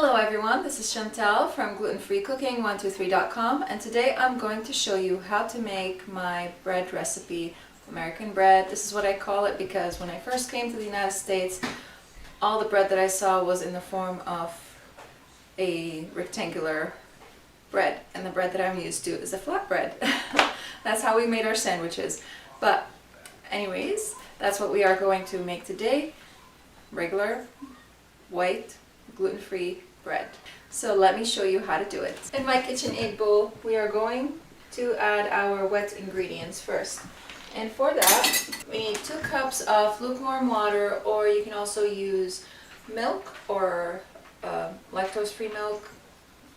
Hello everyone, this is Chantal from glutenfreecooking123.com, and today I'm going to show you how to make my bread recipe, American bread. This is what I call it because when I first came to the United States, all the bread that I saw was in the form of a rectangular bread, and the bread that I'm used to is a flat bread. That's how we made our sandwiches. But anyways, that's what we are going to make today. Regular, white, gluten-free bread. So let me show you how to do it. In my KitchenAid bowl, we are going to add our wet ingredients first. And for that, we need 2 cups of lukewarm water, or you can also use milk or lactose-free milk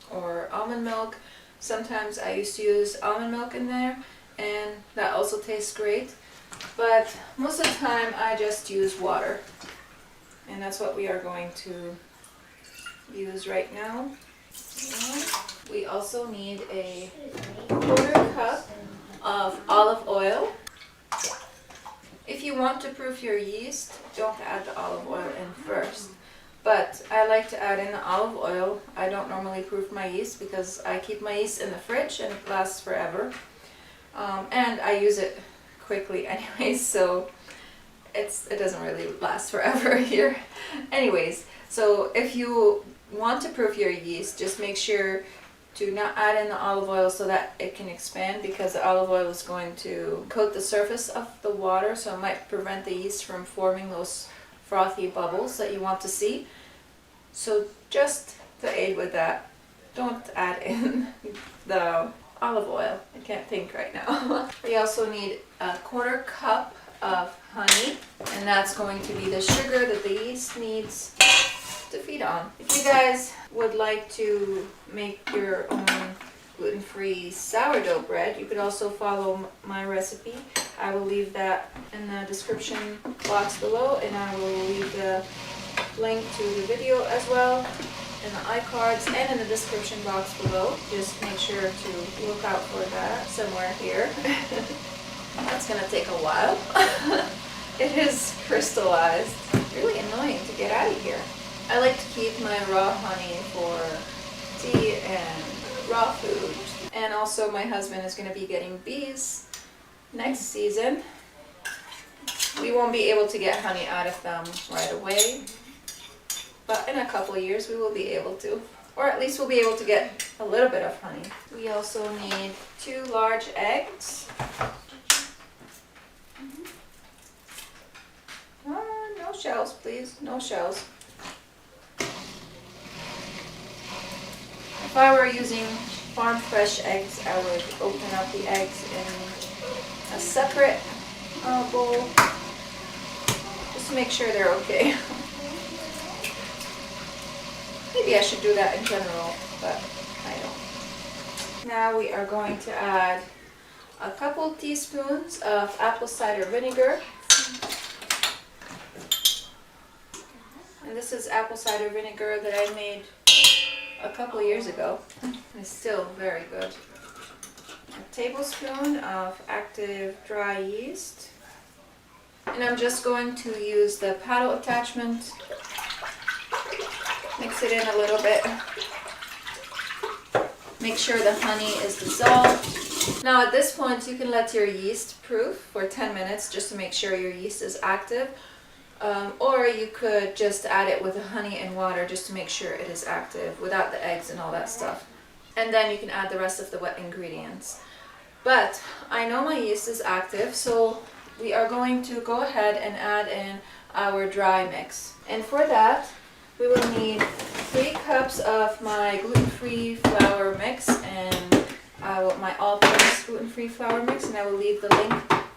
or almond milk. Sometimes I used to use almond milk in there, and that also tastes great. But most of the time, I just use water. And that's what we are going to use right now. We also need a 1/4 cup of olive oil. If you want to proof your yeast, don't add the olive oil in first. But I like to add in the olive oil. I don't normally proof my yeast because I keep my yeast in the fridge and it lasts forever. And I use it quickly anyway, so it doesn't really last forever here. Anyways, so if you want to proof your yeast, just make sure to not add in the olive oil so that it can expand, because the olive oil is going to coat the surface of the water, so it might prevent the yeast from forming those frothy bubbles that you want to see. So just to aid with that, don't add in the olive oil. I can't think right now. We also need a 1/4 cup of honey, and that's going to be the sugar that the yeast needs to feed on. If you guys would like to make your own gluten-free sourdough bread, you could also follow my recipe. I will leave that in the description box below, and I will leave the link to the video as well in the iCards and in the description box below. Just make sure to look out for that somewhere here. That's gonna take a while. It is crystallized. Really annoying to get out of here. I like to keep my raw honey for tea and raw food. And also my husband is going to be getting bees next season. We won't be able to get honey out of them right away, but in a couple of years we will be able to. Or at least we'll be able to get a little bit of honey. We also need 2 large eggs. No shells, please. No shells. If I were using farm fresh eggs, I would open up the eggs in a separate bowl just to make sure they're okay. Maybe I should do that in general, but I don't. Now we are going to add a couple teaspoons of apple cider vinegar. And this is apple cider vinegar that I made a couple years ago. It's still very good. A tablespoon of active dry yeast. And I'm just going to use the paddle attachment. Mix it in a little bit. Make sure the honey is dissolved. Now at this point you can let your yeast proof for 10 minutes just to make sure your yeast is active. Or you could just add it with the honey and water just to make sure it is active without the eggs and all that stuff. And then you can add the rest of the wet ingredients. But I know my yeast is active, so we are going to go ahead and add in our dry mix. And for that, we will need 3 cups of my gluten-free flour mix and my all-purpose gluten-free flour mix, and I will leave the link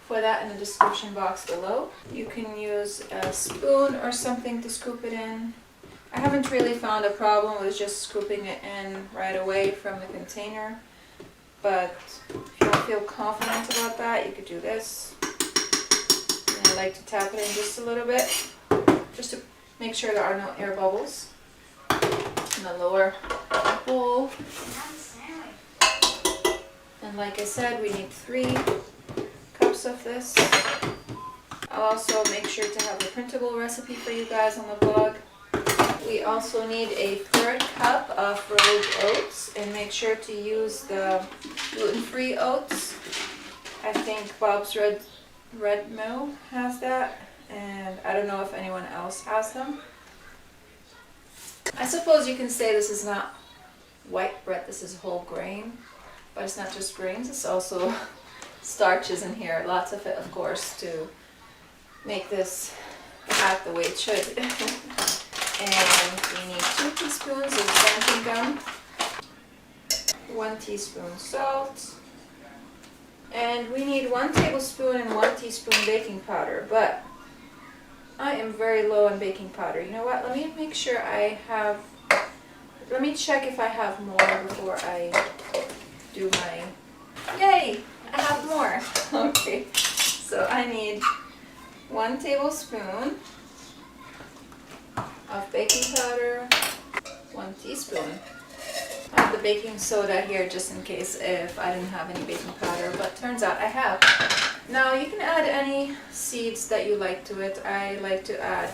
for that in the description box below. You can use a spoon or something to scoop it in. I haven't really found a problem with just scooping it in right away from the container, but if you don't feel confident about that, you could do this. And I like to tap it in just a little bit, just to make sure there are no air bubbles in the lower bowl. And like I said, we need 3 cups of this. I'll also make sure to have a printable recipe for you guys on the blog. We also need a 1/3 cup off-road oats, and make sure to use the gluten-free oats. I think Bob's Red Mill has that, and I don't know if anyone else has them. I suppose you can say this is not white bread, this is whole grain, but it's not just grains, it's also starches in here, lots of it of course, to make this act the way it should. And we need 2 teaspoons of sanding gum, 1 teaspoon salt, and we need 1 tablespoon and 1 teaspoon baking powder, but I am very low on baking powder. You know what, let me make sure let me check if I have more before I do my, yay, I have more. Okay, so I need 1 tablespoon of baking powder, 1 teaspoon. I have the baking soda here just in case if I didn't have any baking powder, but turns out I have. Now you can add any seeds that you like to it. I like to add,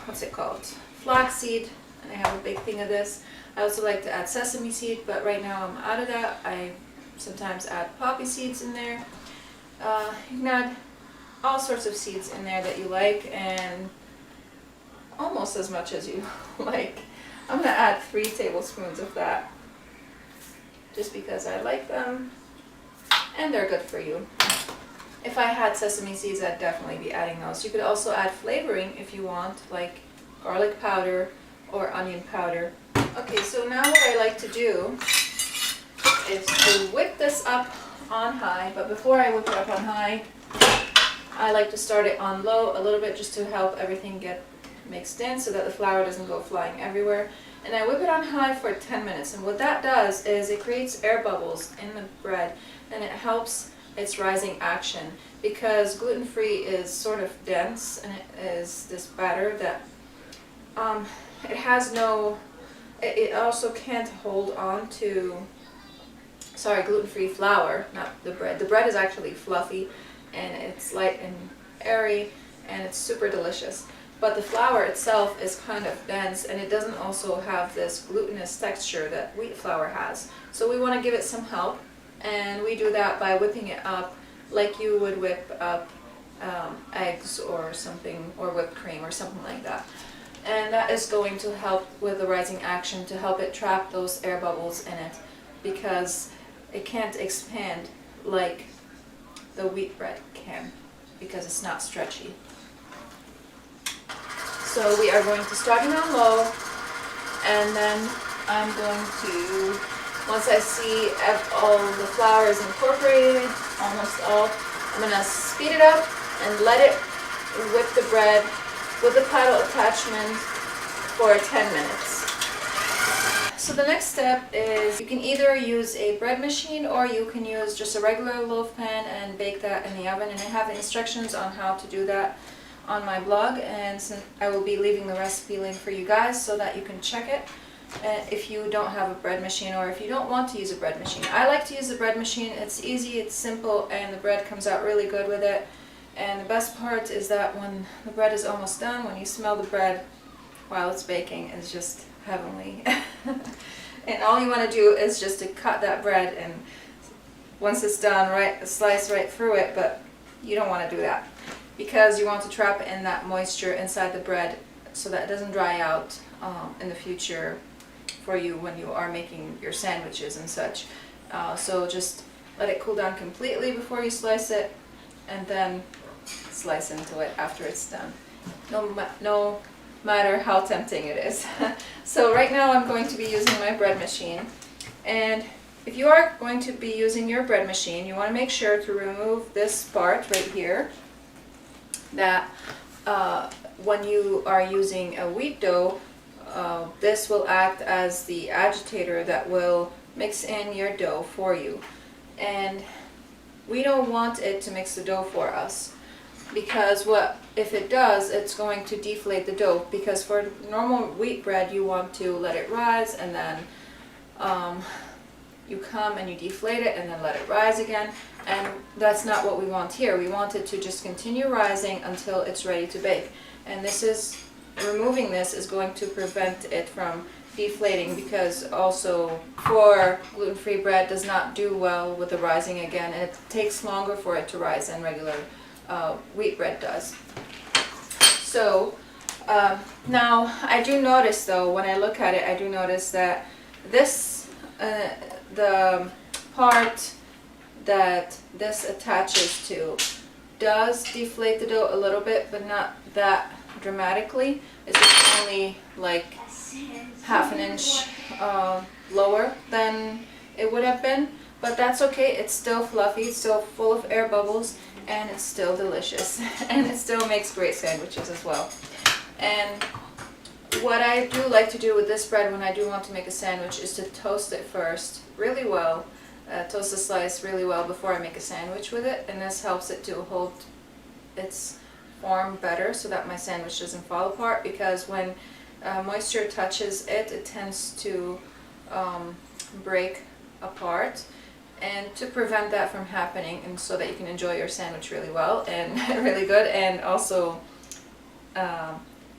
what's it called? Flaxseed, and I have a big thing of this. I also like to add sesame seed, but right now I'm out of that. I sometimes add poppy seeds in there. You can add all sorts of seeds in there that you like, and almost as much as you like. I'm going to add 3 tablespoons of that just because I like them and they're good for you. If I had sesame seeds, I'd definitely be adding those. You could also add flavoring if you want, like garlic powder or onion powder. Okay, so now what I like to do is to whip this up on high, but before I whip it up on high, I like to start it on low a little bit just to help everything get mixed in so that the flour doesn't go flying everywhere. And I whip it on high for 10 minutes, and what that does is it creates air bubbles in the bread, and it helps its rising action, because gluten-free is sort of dense, and it is this batter that it has no, it also can't hold on to, sorry, gluten-free flour, not the bread. The bread is actually fluffy and it's light and airy and it's super delicious. But the flour itself is kind of dense, and it doesn't also have this glutinous texture that wheat flour has. So we want to give it some help, and we do that by whipping it up like you would whip up eggs or something, or whipped cream or something like that. And that is going to help with the rising action, to help it trap those air bubbles in it, because it can't expand like the wheat bread can, because it's not stretchy. So we are going to start it on low, and then I'm going to, once I see all the flour is incorporated, almost all, I'm going to speed it up and let it whip the bread with the paddle attachment for 10 minutes. So the next step is you can either use a bread machine or you can use just a regular loaf pan and bake that in the oven, and I have the instructions on how to do that on my blog, and I will be leaving the recipe link for you guys so that you can check it if you don't have a bread machine, or if you don't want to use a bread machine. I like to use the bread machine. It's easy, it's simple, and the bread comes out really good with it. And the best part is that when the bread is almost done, when you smell the bread while it's baking, it's just heavenly. And all you want to do is just to cut that bread, and once it's done, slice right through it, but you don't want to do that, because you want to trap in that moisture inside the bread so that it doesn't dry out in the future for you when you are making your sandwiches and such. So just let it cool down completely before you slice it, and then slice into it after it's done. No matter how tempting it is. So right now I'm going to be using my bread machine, and if you are going to be using your bread machine, you want to make sure to remove this part right here, that when you are using a wheat dough, this will act as the agitator that will mix in your dough for you. And we don't want it to mix the dough for us, because if it does, it's going to deflate the dough, because for normal wheat bread you want to let it rise, and then you come and you deflate it and then let it rise again, and that's not what we want here. We want it to just continue rising until it's ready to bake, and removing this is going to prevent it from deflating, because also for gluten-free bread does not do well with the rising again, and it takes longer for it to rise than regular wheat bread does. So now I do notice though, when I look at it, I do notice that this the part that this attaches to does deflate the dough a little bit, but not that dramatically. It's just only like half an inch lower than it would have been, but that's okay. It's still fluffy, it's still full of air bubbles, and it's still delicious, and it still makes great sandwiches as well. And what I do like to do with this bread when I do want to make a sandwich is to toast it first really well, toast the slice really well before I make a sandwich with it, and this helps it to hold its form better so that my sandwich doesn't fall apart, because when moisture touches it, it tends to break apart. And to prevent that from happening, and so that you can enjoy your sandwich really well and really good, and also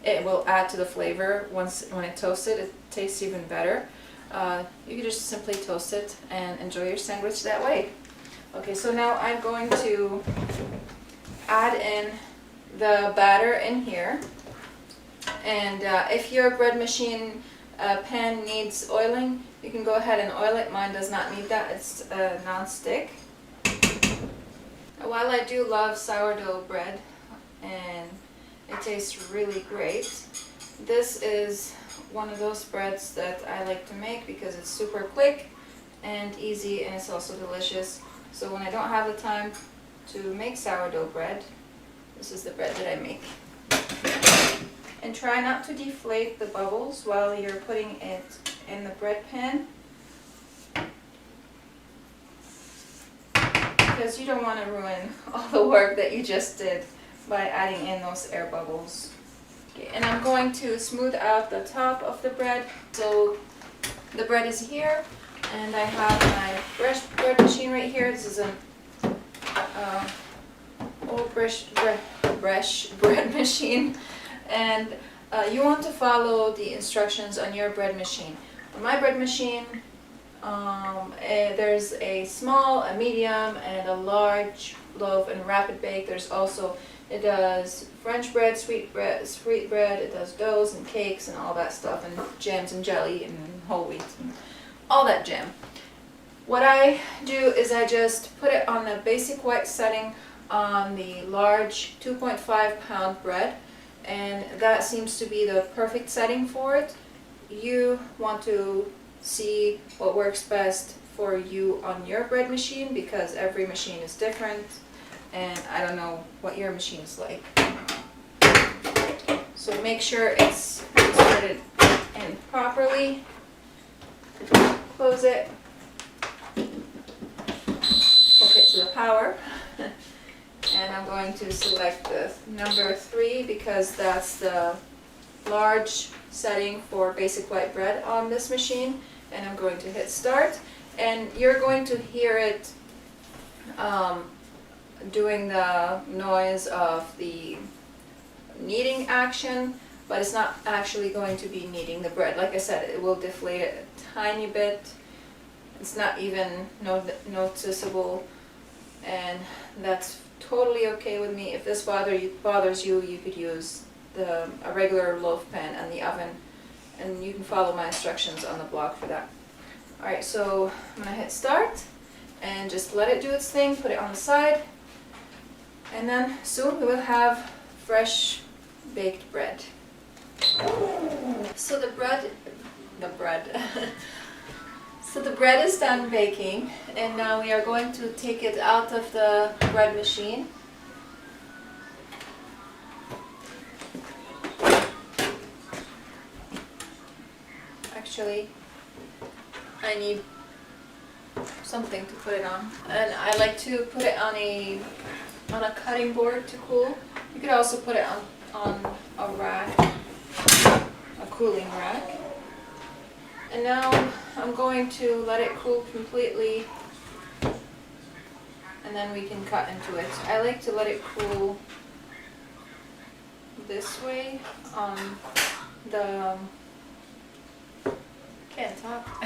it will add to the flavor when it's toasted. It tastes even better. You can just simply toast it and enjoy your sandwich that way. Okay, so now I'm going to add in the batter in here. And if your bread machine pan needs oiling, you can go ahead and oil it. Mine does not need that. It's non-stick. While I do love sourdough bread and it tastes really great, this is one of those breads that I like to make because it's super quick and easy, and it's also delicious. So when I don't have the time to make sourdough bread, this is the bread that I make. And try not to deflate the bubbles while you're putting it in the bread pan, because you don't want to ruin all the work that you just did by adding in those air bubbles. Okay, and I'm going to smooth out the top of the bread. So the bread is here, and I have my bread machine right here. This is an old bread machine, and you want to follow the instructions on your bread machine. On my bread machine, there's a small, a medium, and a large loaf and rapid bake. There's also, it does French bread, sweet bread, it does doughs and cakes and all that stuff, and jams and jelly and whole wheat and all that jam. What I do is I just put it on the basic white setting on the large 2.5 pound bread, and that seems to be the perfect setting for it. You want to see what works best for you on your bread machine, because every machine is different, and I don't know what your machine is like. So make sure it's inserted in properly. Close it. Hook it to the power. And I'm going to select the number 3 because that's the large setting for basic white bread on this machine, and I'm going to hit start, and you're going to hear it doing the noise of the kneading action, but it's not actually going to be kneading the bread. Like I said, it will deflate it a tiny bit. It's not even noticeable, and that's totally okay with me. If this bothers you, you could use a regular loaf pan and the oven, and you can follow my instructions on the blog for that. Alright, so I'm going to hit start and just let it do its thing, put it on the side, and then soon we will have fresh baked bread. So the bread so the bread is done baking, and now we are going to take it out of the bread machine. Actually, I need something to put it on, and I like to put it on a cutting board to cool. You could also put it on a rack, a cooling rack. And now I'm going to let it cool completely, and then we can cut into it. I like to let it cool this way on the Can't talk.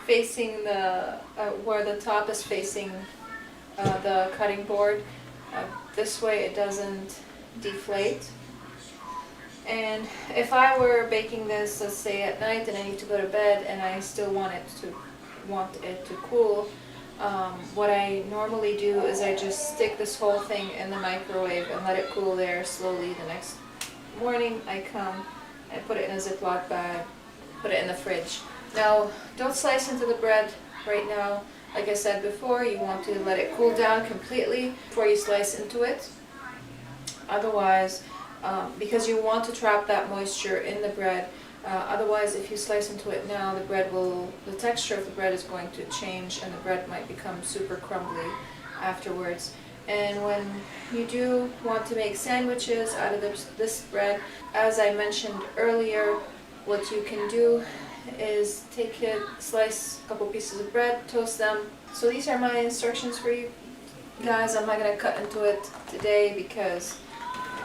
Facing the, where the top is facing the cutting board. This way it doesn't deflate. And if I were baking this, let's say at night, and I need to go to bed and I still want it to cool, what I normally do is I just stick this whole thing in the microwave and let it cool there slowly. The next morning I come and put it in a Ziploc bag, put it in the fridge. Now, don't slice into the bread right now. Like I said before, you want to let it cool down completely before you slice into it. Otherwise, because you want to trap that moisture in the bread, otherwise if you slice into it now, the texture of the bread is going to change and the bread might become super crumbly afterwards. And when you do want to make sandwiches out of this bread, as I mentioned earlier, what you can do is take it, slice a couple pieces of bread, toast them. So these are my instructions for you guys. I'm not going to cut into it today because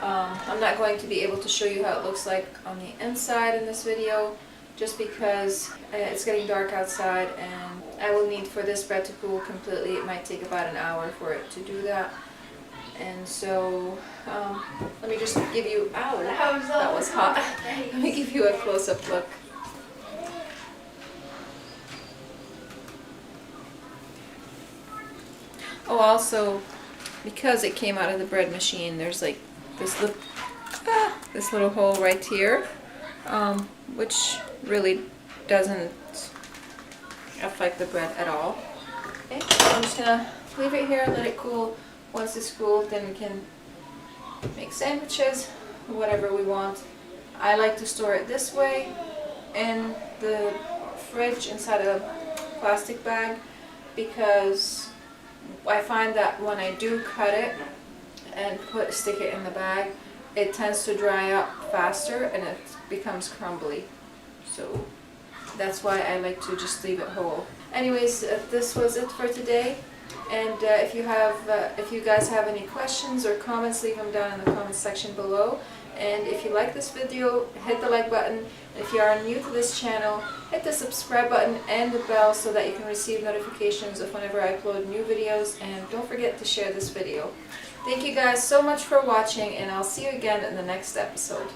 I'm not going to be able to show you how it looks like on the inside in this video, just because it's getting dark outside and I will need for this bread to cool completely. It might take about an hour for it to do that. And so, let me just give you, ow, that was hot. Let me give you a close-up look. Oh, also, because it came out of the bread machine, there's like this little hole right here, which really doesn't affect the bread at all. Okay, so I'm just gonna leave it here, let it cool. Once it's cooled, then we can make sandwiches, whatever we want. I like to store it this way in the fridge inside a plastic bag, because I find that when I do cut it and stick it in the bag, it tends to dry up faster and it becomes crumbly. So that's why I like to just leave it whole. Anyways, this was it for today. And if you guys have any questions or comments, leave them down in the comments section below. And if you like this video, hit the like button. And if you are new to this channel, hit the subscribe button and the bell so that you can receive notifications of whenever I upload new videos. And don't forget to share this video. Thank you guys so much for watching, and I'll see you again in the next episode.